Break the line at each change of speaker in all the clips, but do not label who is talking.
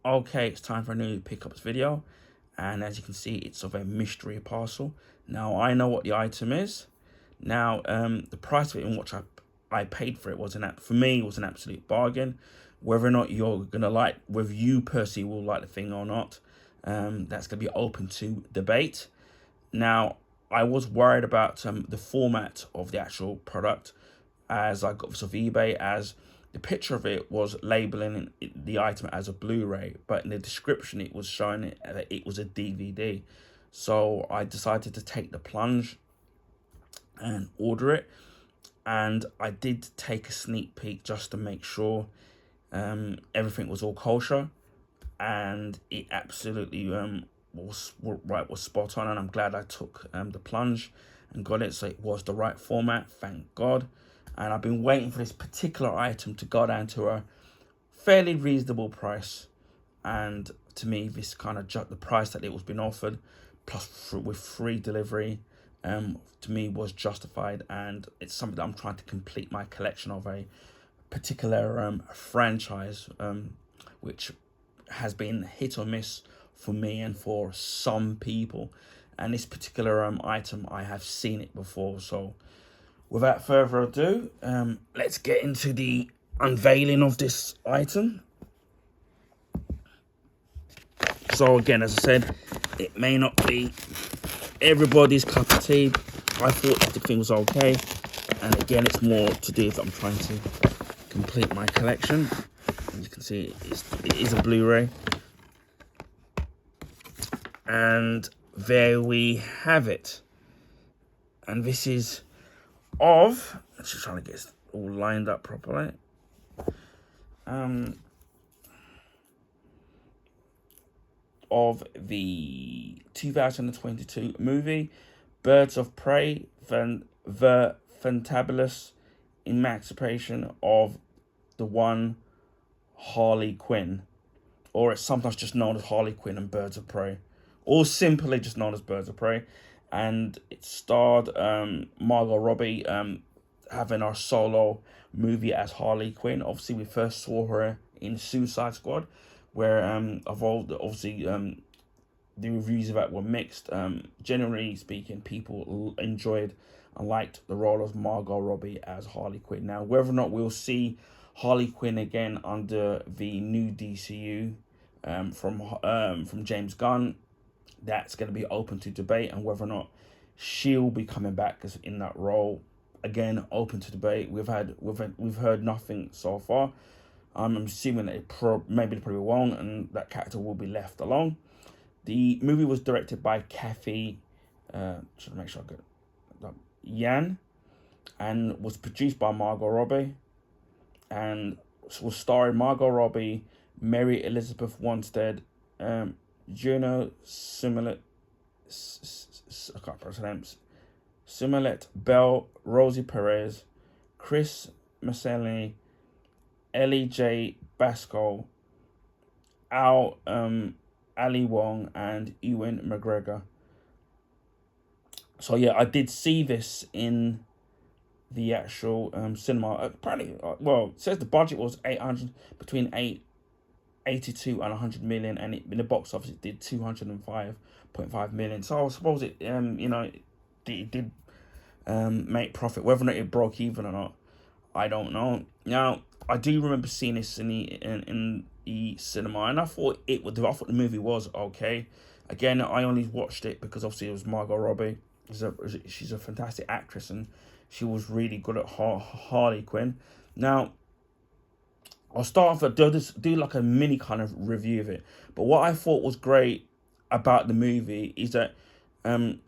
Okay, it's time for a new pickups video, and as you can see, it's of a mystery parcel. Now I know what the item is. Now the price of it and what I paid for it was for me was an absolute bargain. Whether or not you're gonna like, whether you personally will like the thing or not, that's gonna be open to debate. Now I was worried about the format of the actual product, as I got this off eBay, as the picture of it was labeling the item as a Blu-ray, but in the description it was showing it that it was a DVD. So I decided to take the plunge and order it, and I did take a sneak peek just to make sure everything was all kosher, and it absolutely was spot on, and I'm glad I took the plunge and got it, so it was the right format, thank God. And I've been waiting for this particular item to go down to a fairly reasonable price, and to me this kind of the price that it was being offered, plus with free delivery, to me was justified, and it's something that I'm trying to complete my collection of a particular franchise, which has been hit or miss for me and for some people. And this particular item, I have seen it before. So without further ado, let's get into the unveiling of this item. So again, as I said, it may not be everybody's cup of tea. I thought the thing was okay, and again, it's more to do with I'm trying to complete my collection. As you can see, it is a Blu-ray, and there we have it. And this is of, let's just try to get it all lined up properly. Of the 2022 movie Birds of Prey, the Fantabulous Emancipation of the one Harley Quinn, or it's sometimes just known as Harley Quinn and Birds of Prey, or simply just known as Birds of Prey. And it starred Margot Robbie having our solo movie as Harley Quinn. Obviously, we first saw her in Suicide Squad, where obviously the reviews of that were mixed. Generally speaking, people enjoyed and liked the role of Margot Robbie as Harley Quinn. Now, whether or not we'll see Harley Quinn again under the new DCU from James Gunn, that's going to be open to debate, and whether or not she'll be coming back as in that role, again, open to debate. We've heard nothing so far. I'm assuming that maybe they probably won't, and that character will be left alone. The movie was directed by Kathy, should make sure I get that, Yan, and was produced by Margot Robbie, and was starring Margot Robbie, Mary Elizabeth Winstead, Juno Smollett, I can't pronounce, Smollett, Bell, Rosie Perez, Chris Maselli, Ellie J. Basco, Ali Wong, and Ewan McGregor. So yeah, I did see this in the actual cinema. Apparently, well, it says the budget was between 82 and 100 million, and in the box office it did 205.5 million. So I suppose it it did make profit. Whether or not it broke even or not, I don't know. Now, I do remember seeing this in the cinema, and I thought the movie was okay. Again, I only watched it because obviously it was Margot Robbie. She's a fantastic actress, and she was really good at Harley Quinn. Now, I'll start off do like a mini kind of review of it. But what I thought was great about the movie is that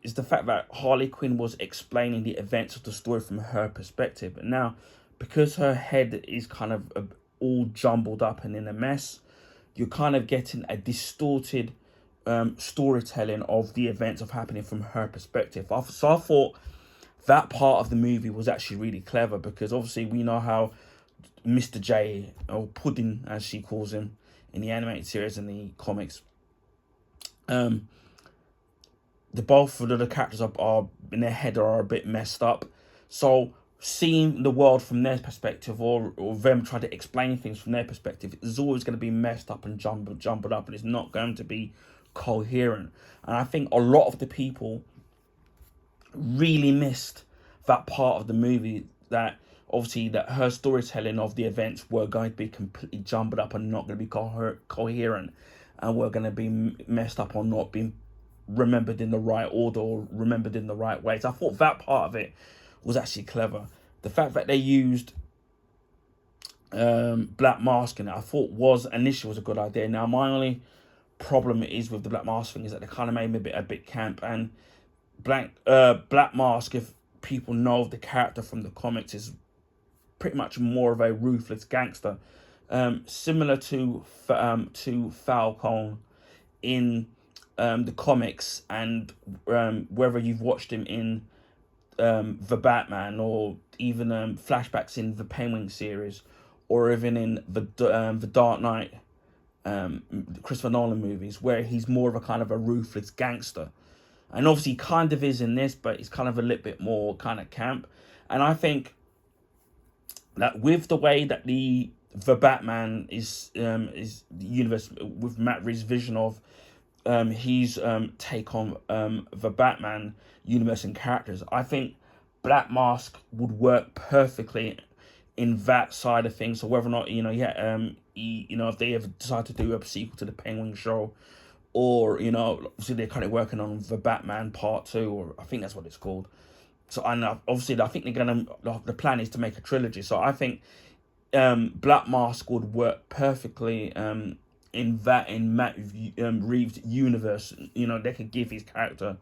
is the fact that Harley Quinn was explaining the events of the story from her perspective. And now, because her head is kind of all jumbled up and in a mess, you're kind of getting a distorted storytelling of the events of happening from her perspective. So I thought that part of the movie was actually really clever, because obviously we know how Mr. J, or Pudding as she calls him in the animated series and the comics, the both of the characters are in their head are a bit messed up. So seeing the world from their perspective, or them trying to explain things from their perspective, is always going to be messed up and jumbled up, and it's not going to be coherent. And I think a lot of the people really missed that part of the movie, that obviously that her storytelling of the events were going to be completely jumbled up and not going to be coherent, and were going to be messed up or not being remembered in the right order or remembered in the right ways. I thought that part of it was actually clever. The fact that they used Black Mask in it, I thought was initially was a good idea. Now my only problem is with the Black Mask thing is that they kind of made me a bit camp. And Black Mask, if people know the character from the comics, is pretty much more of a ruthless gangster, similar to Falcone in the comics, and whether you've watched him in the Batman, or even flashbacks in the Penguin series, or even in the Dark Knight, Christopher Nolan movies, where he's more of a kind of a ruthless gangster. And obviously he kind of is in this, but he's kind of a little bit more kind of camp. And I think that with the way that the Batman is the universe, with Matt Reeves' vision of his take on the Batman universe and characters, I think Black Mask would work perfectly in that side of things. So whether or not if they ever decide to do a sequel to the Penguin show, or obviously they're kind of working on the Batman Part 2, or I think that's what it's called. So I know, obviously I think the plan is to make a trilogy. So I think Black Mask would work perfectly in Matt Reeves' universe. They could give his character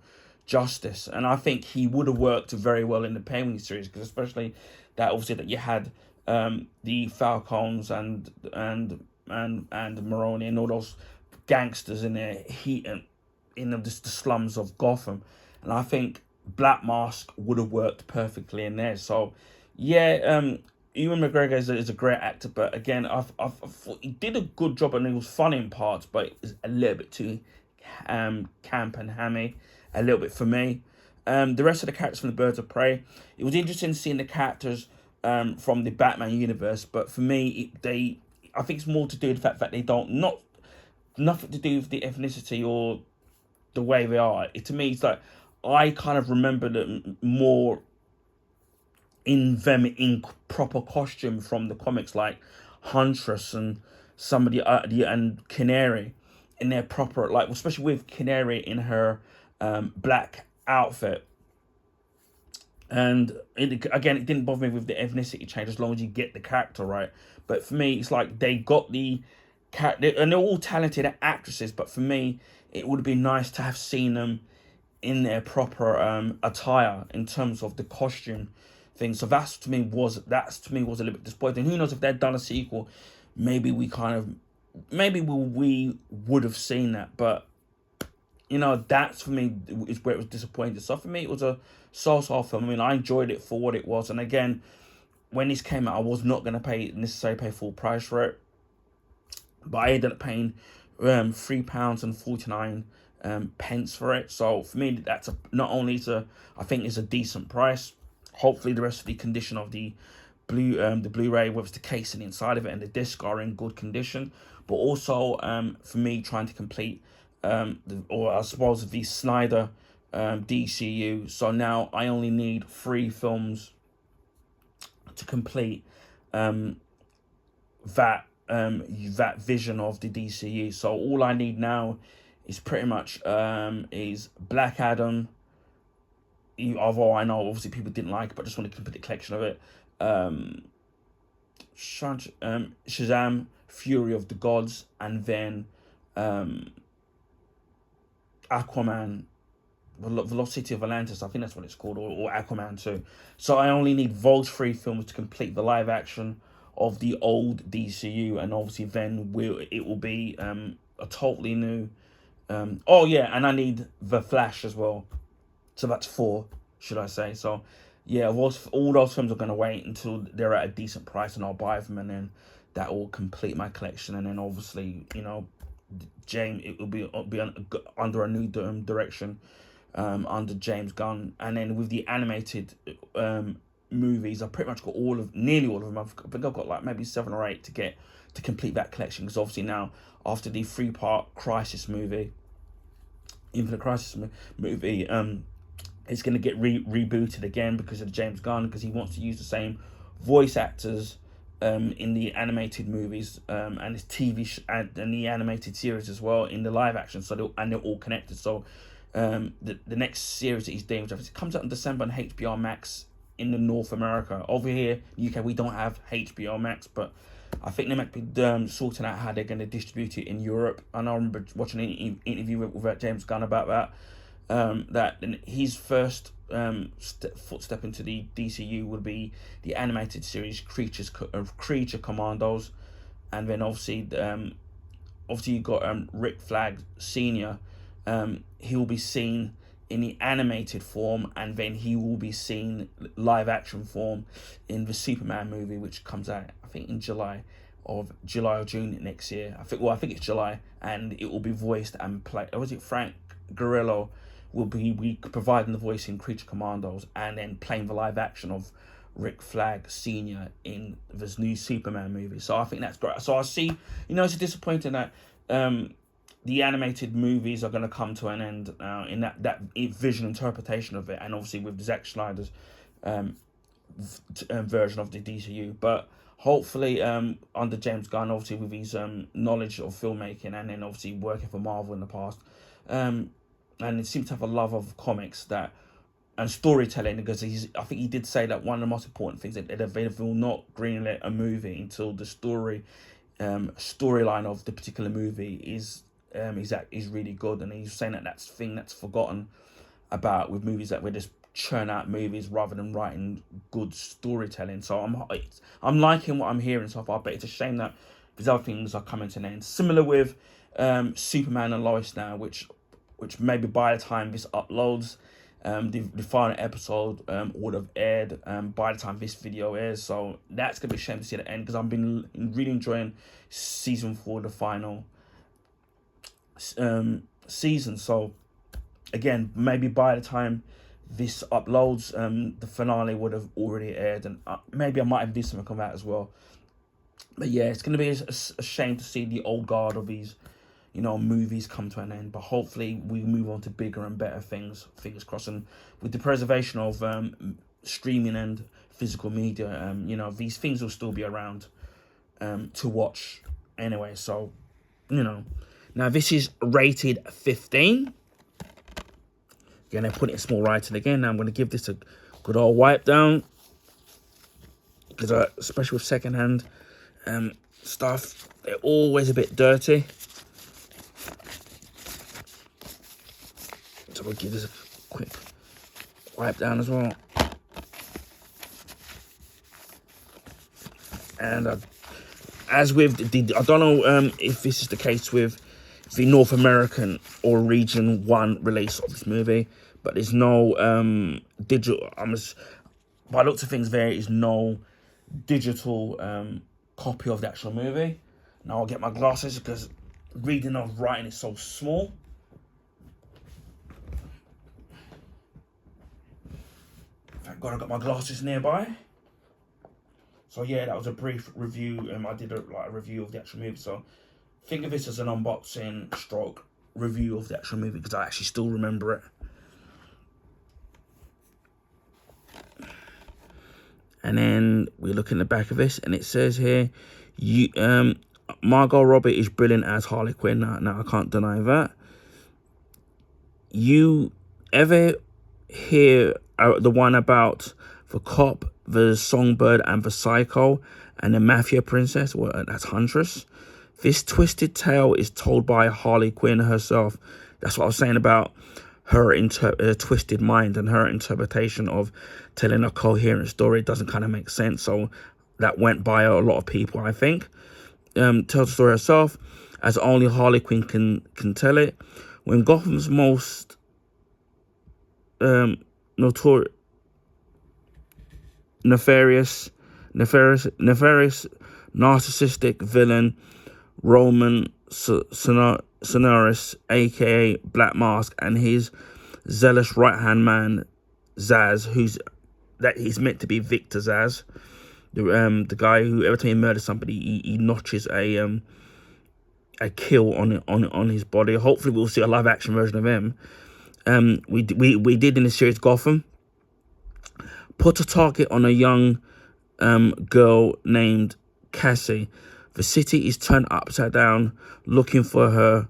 justice, and I think he would have worked very well in the Penguin series, because especially that obviously that you had the Falcons and Maroni and all those gangsters in their heat and in the slums of Gotham, and I think Black Mask would have worked perfectly in there. So yeah, Ewan McGregor is a great actor, but again, I thought he did a good job, and it was fun in parts, but it was a little bit too camp and hammy, a little bit for me. The rest of the characters from the Birds of Prey, it was interesting seeing the characters from the Batman universe, but for me, I think it's more to do with the fact that they not nothing to do with the ethnicity or the way they are. To me, it's like I kind of remember them more in proper costume from the comics, like Huntress and somebody and Canary in their proper, like, especially with Canary in her black outfit. And it didn't bother me with the ethnicity change as long as you get the character right. But for me, it's like they got the character, and they're all talented actresses. But for me, it would have been nice to have seen them in their proper attire in terms of the costume thing. So that's to me was a little bit disappointing. Who knows if they'd done a sequel, maybe we would have seen that. But that's for me is where it was disappointing. So for me, it was a so-so film. I mean, I enjoyed it for what it was. And again, when this came out, I was not going to necessarily pay full price for it, but I ended up paying £3.49 pence for it. So for me, that's I think it's a decent price. Hopefully, the rest of the condition of the Blu-ray, whether it's the casing inside of it and the disc, are in good condition. But also, for me, trying to complete or I suppose the Snyder DCU. So now I only need 3 films to complete that vision of the DCU. So all I need now is pretty much is Black Adam. Although I know obviously people didn't like it, but I just want to complete the collection of it. Shazam, Fury of the Gods, and then Aquaman, Velocity of Atlantis, I think that's what it's called, or Aquaman 2. So I only need those 3 films to complete the live action of the old DCU, and obviously then it will be a totally new. And I need The Flash as well. So that's 4, should I say? So yeah, all those films are going to wait until they're at a decent price, and I'll buy them, and then that will complete my collection. And then obviously, James, it will be under a new direction, under James Gunn. And then with the animated movies. I've pretty much got nearly all of them. I think I've got like maybe 7 or 8 to complete that collection, because obviously now, after the 3-part Crisis movie, Infinite Crisis movie, it's going to get rebooted again because of James Gunn, because he wants to use the same voice actors in the animated movies and his and the animated series as well in the live action. So they're all connected. So the next series that he's doing, which it comes out in December on HBO Max in the North America. Over here in the UK, we don't have HBO Max, but I think they might be sorting out how they're going to distribute it in Europe. And I remember watching an interview with James Gunn about that. That his first footstep into the DCU would be the animated series Creature Commandos, and then obviously you got Rick Flag Senior. He will be seen in the animated form, and then he will be seen live action form in the Superman movie, which comes out I think in July or June next year. I think it's July, and it will be voiced and played. Or was it Frank Grillo? Will be providing the voice in Creature Commandos, and then playing the live action of Rick Flag Senior in this new Superman movie. So I think that's great. So I see, it's disappointing that the animated movies are going to come to an end in that vision interpretation of it, and obviously with Zack Snyder's version of the DCU. But hopefully under James Gunn, obviously with his knowledge of filmmaking, and then obviously working for Marvel in the past, and he seems to have a love of comics and storytelling, because I think he did say that one of the most important things that they will not greenlit a movie until the storyline of the particular movie is really good. And he's saying that's the thing that's forgotten about with movies, that we just churn out movies rather than writing good storytelling. So I'm liking what I'm hearing so far, but it's a shame that these other things are coming to an end. Similar with Superman and Lois now, which maybe by the time this uploads, the final episode would have aired by the time this video airs. So that's going to be a shame to see the end, because I've been really enjoying season 4, the final season. So again, maybe by the time this uploads, the finale would have already aired, and maybe I might have do something come out as well. But yeah, it's going to be a shame to see the old guard of these movies come to an end, but hopefully we move on to bigger and better things, fingers crossed. And with the preservation of streaming and physical media, these things will still be around to watch anyway. So now this is rated 15. Again, I put it in small writing again. Now I'm going to give this a good old wipe down, because especially with secondhand stuff, they're always a bit dirty. So we'll give this a quick wipe down as well. And as with I don't know if this is the case with the North American or Region 1 release of this movie, but there's no digital. By the looks of things, there is no digital copy of the actual movie. Now I'll get my glasses, because reading or writing is so small. Thank God I got my glasses nearby. So yeah, that was a brief review. I did a review of the actual movie. So think of this as an unboxing stroke review of the actual movie, because I actually still remember it. And then we look in the back of this, and it says here, Margot Robbie is brilliant as Harley Quinn. Now I can't deny that. You ever hear the one about the cop, the songbird, and the psycho, and the mafia princess? Well, that's Huntress. This twisted tale is told by Harley Quinn herself. That's what I was saying about her twisted mind, and her interpretation of telling a coherent story doesn't kind of make sense. So that went by a lot of people, I think. Tells the story herself, as only Harley Quinn can tell it. When Gotham's most notorious, nefarious, narcissistic villain Roman Sonoris, aka Black Mask, and his zealous right-hand man Zaz, who's that he's meant to be Victor's as. The guy who every time he murders somebody, he notches a kill on his body. Hopefully, we'll see a live action version of him. We did in the series Gotham put a target on a young girl named Cassie. The city is turned upside down, looking for her.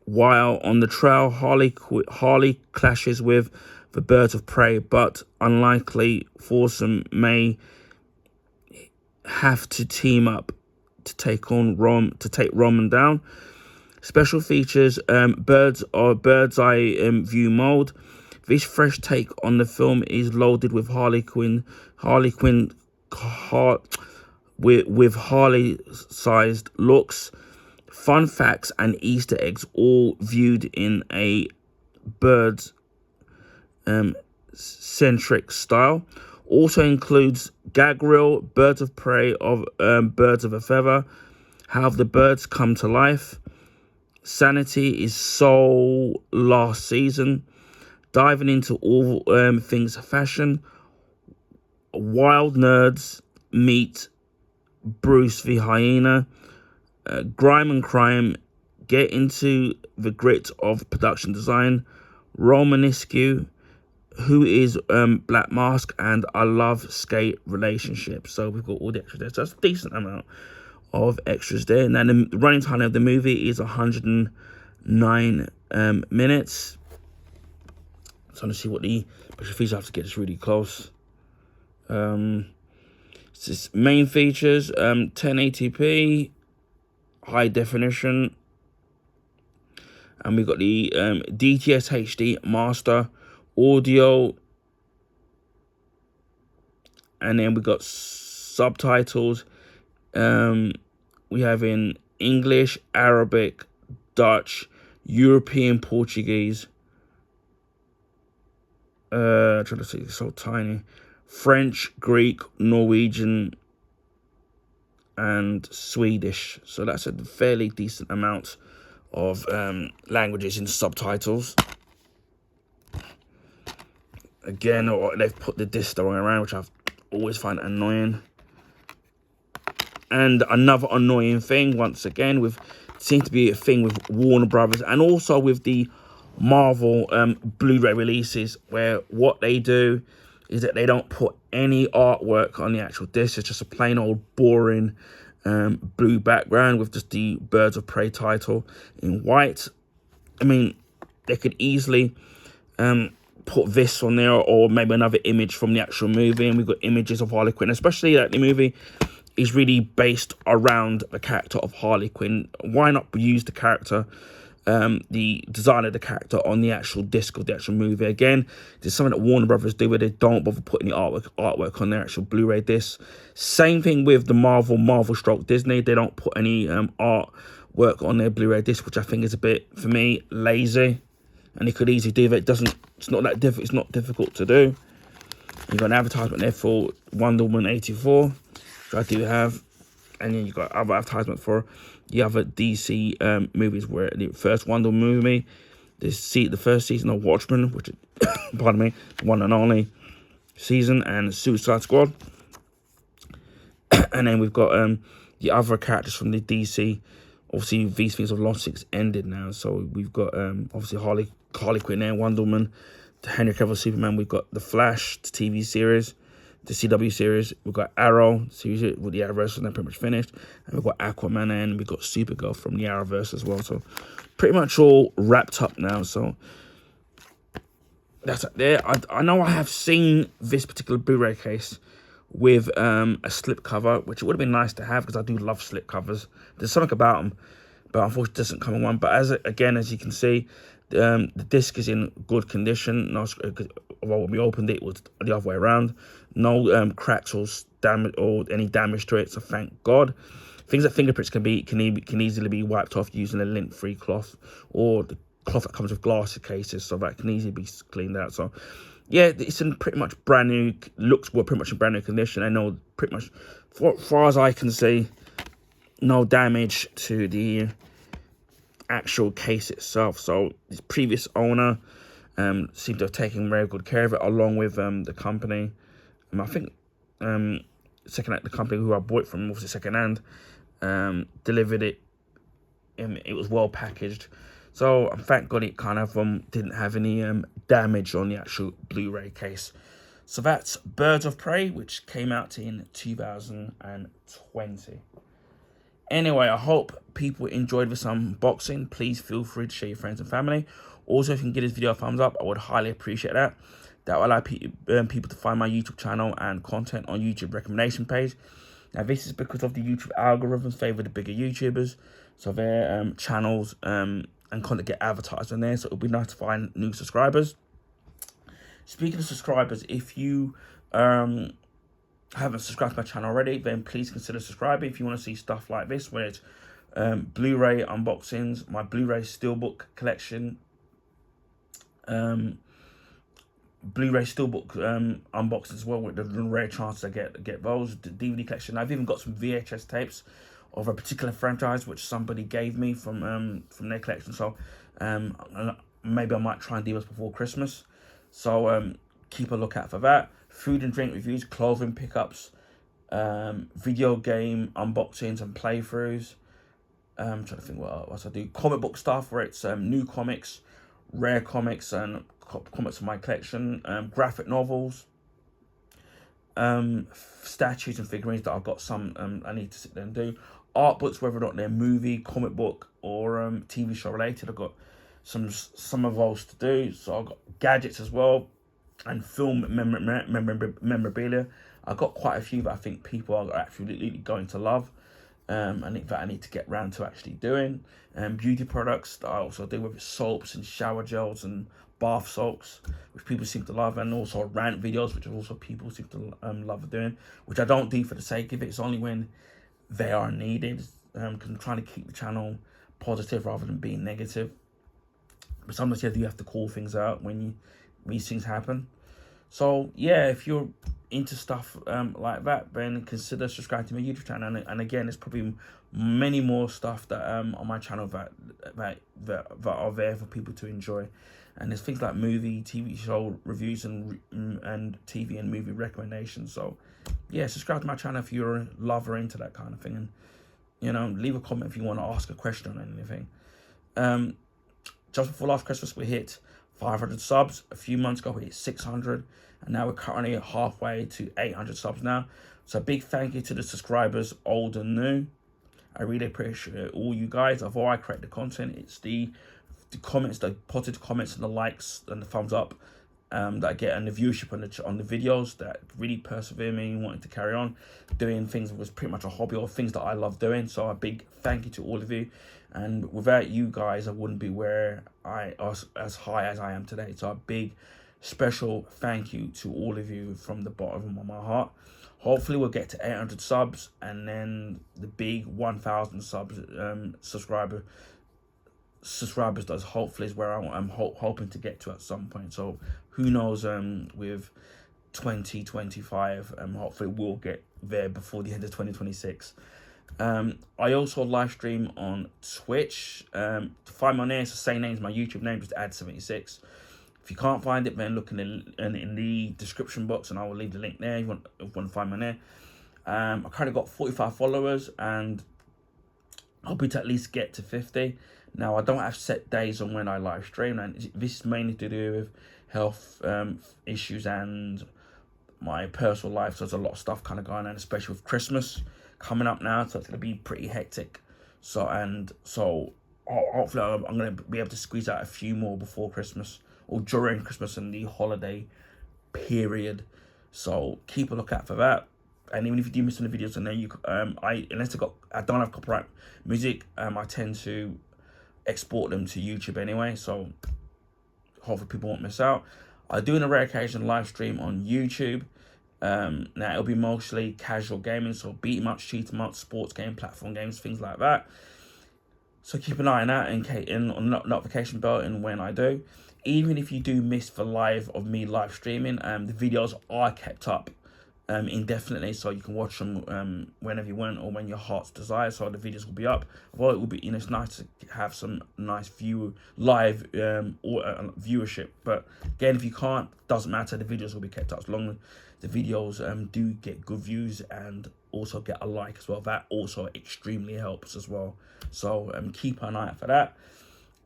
While on the trail, Harley clashes with the birds of prey, but unlikely foursome may have to team up to take Roman down. Special features: bird's eye view mode. This fresh take on the film is loaded with Harley Quinn with Harley-sized looks, fun facts, and Easter eggs, all viewed in a birds centric style. Also includes gag reel, birds of prey of birds of a feather, how the birds come to life. Sanity is so last season, diving into all things fashion. Wild nerds meet Bruce the hyena. Grime and crime, get into the grit of production design. Romanesque, who is Black Mask, and I love skate relationship. So we've got all the extras there. So that's a decent amount of extras there. And then the running time of the movie is 109 minutes. So I'm to see what the special features. I have to get this really close. It's main features: 1080p, high definition, and we've got the DTS HD master audio, and then we got subtitles. We have in English, Arabic, Dutch, European, Portuguese. Trying to see, it's so tiny. French, Greek, Norwegian, and Swedish. So that's a fairly decent amount of languages in subtitles. Again, they've put the disc the wrong around, which I've always find annoying. And another annoying thing, once again, seems to be a thing with Warner Brothers and also with the Marvel Blu-ray releases, where what they do is that they don't put any artwork on the actual disc. It's just a plain old boring blue background with just the Birds of Prey title in white. I mean, they could easily put this on there, or maybe another image from the actual movie, and we've got images of Harley Quinn, especially that the movie is really based around the character of Harley Quinn. Why not use the character, the design of the character on the actual disc of the actual movie? Again, there's something that Warner Brothers do where they don't bother putting the artwork on their actual Blu-ray disc. Same thing with the Marvel stroke Disney. They don't put any artwork on their Blu-ray disc, which I think is a bit, for me, lazy. And they could easily do that. It's not that difficult. It's not difficult to do. You've got an advertisement there for Wonder Woman 84, which I do have. And then you've got other advertisement for the other DC movies, where the first Wonder Woman movie, the first season of Watchmen, which is, pardon me, one and only season, and Suicide Squad. And then we've got the other characters from the DC. Obviously, these things have long since ended now. So we've got obviously Harley Quinn there, Wonder Woman, the Henry Cavill Superman. We've got The Flash, the TV series, the CW series. We've got Arrow series with the Arrowverse, and they're pretty much finished. And we've got Aquaman, and we've got Supergirl from the Arrowverse as well. So pretty much all wrapped up now. So that's it there. I know I have seen this particular Blu-ray case with a slip cover, which it would have been nice to have, because I do love slip covers. There's something about them, but unfortunately it doesn't come in one. But as you can see, the disc is in good condition. No, well, when we opened it was the other way around. No cracks or damage or any damage to it. So thank God. Things like fingerprints can easily be wiped off using a lint-free cloth, or the cloth that comes with glass cases, so that can easily be cleaned out. So yeah, it's in pretty much brand new, pretty much in brand new condition. I know pretty much, as far as I can see, no damage to the actual case itself. So its previous owner seemed to have taken very good care of it, along with the company. I think the company who I bought it from, obviously second hand, delivered it. It was well packaged, so thank God it kind of didn't have any damage on the actual Blu-ray case. So that's Birds of Prey, which came out in 2020. Anyway, I hope people enjoyed this unboxing. Please feel free to share your friends and family. Also, if you can give this video a thumbs up, I would highly appreciate that. That will allow people to find my YouTube channel and content on YouTube recommendation page. Now, this is because of the YouTube algorithms favor the bigger YouTubers, so their channels and content get advertised on there. So it'll be nice to find new subscribers. Speaking of subscribers, if you haven't subscribed to my channel already, then please consider subscribing. If you want to see stuff like this, where it's Blu-ray unboxings, my Blu-ray Steelbook collection, Blu-ray Steelbook unboxings as well, with the rare chance to get those. The DVD collection. I've even got some VHS tapes of a particular franchise which somebody gave me from their collection. So maybe I might try and do this before Christmas. So keep a lookout for that. Food and drink reviews, clothing pickups, video game unboxings and playthroughs. I'm trying to think what else I do. Comic book stuff, where it's new comics, rare comics, and comics from my collection. Graphic novels, statues and figurines that I've got some I need to sit there and do. Art books, whether or not they're movie, comic book, or TV show related. I've got some of those to do. So I've got gadgets as well, and film memorabilia. I've got quite a few that I think people are actually going to love. I think that I need to get round to actually doing. Beauty products that I also do, with soaps and shower gels and bath salts, which people seem to love, and also rant videos, which also people seem to love doing, which I don't do for the sake of it. It's only when they are needed, because I'm trying to keep the channel positive rather than being negative. But sometimes you have to call things out when these things happen. So yeah, if you're into stuff like that, then consider subscribing to my YouTube channel. And again, there's probably many more stuff that on my channel that are there for people to enjoy. And there's things like movie, TV show reviews, and TV and movie recommendations. So yeah, subscribe to my channel if you're a lover into that kind of thing, and leave a comment if you want to ask a question on anything. Just before last Christmas, we hit 500 subs. A few months ago, we hit 600, and now we're currently halfway to 800 subs now. So a big thank you to the subscribers, old and new. I really appreciate all you guys. Although I create the content, it's the comments, the positive comments and the likes and the thumbs up that I get, and the viewership on the videos that really persevere me wanting to carry on doing things that was pretty much a hobby, or things that I love doing. So a big thank you to all of you. And without you guys, I wouldn't be where as high as I am today. So a big special thank you to all of you from the bottom of my heart. Hopefully we'll get to 800 subs, and then the big 1,000 subs subscribers does hopefully is where I'm hoping to get to at some point. So who knows, with 2025, hopefully we'll get there before the end of 2026. I also live stream on Twitch. To find my name, it's the same name as my YouTube name, just add 76. If you can't find it, then look in the description box, and I will leave the link there if you want to find my name. I currently got 45 followers, and hoping to at least get to 50. Now, I don't have set days on when I live stream, and this is mainly to do with health issues and my personal life. So there's a lot of stuff kind of going on, especially with Christmas coming up now, so it's going to be pretty hectic. So hopefully I'm going to be able to squeeze out a few more before Christmas, or during Christmas and the holiday period. So keep a lookout for that. And even if you do miss some of the videos, and then unless I don't have copyright music, I tend to export them to YouTube anyway. So hopefully people won't miss out. I do on a rare occasion live stream on YouTube. Now it'll be mostly casual gaming, so beat 'em ups, cheat 'em ups, sports game, platform games, things like that. So keep an eye on that on notification bell, and when I do. Even if you do miss the live of me live streaming, the videos are kept up indefinitely, so you can watch them whenever you want or when your heart's desire. So the videos will be up. Well, it will be, it's nice to have some nice live or viewership. But again, if you can't, doesn't matter. The videos will be kept up as long as the videos do get good views and also get a like as well. That also extremely helps as well. So keep an eye out for that.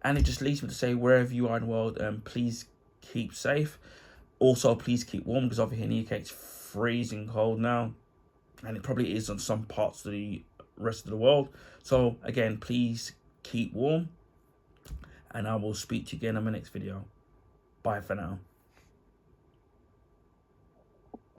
And it just leads me to say, wherever you are in the world, please keep safe. Also, please keep warm, because over here in the UK it's freezing cold now, and it probably is on some parts of the rest of the world. So again, please keep warm, and I will speak to you again in my next video. Bye for now.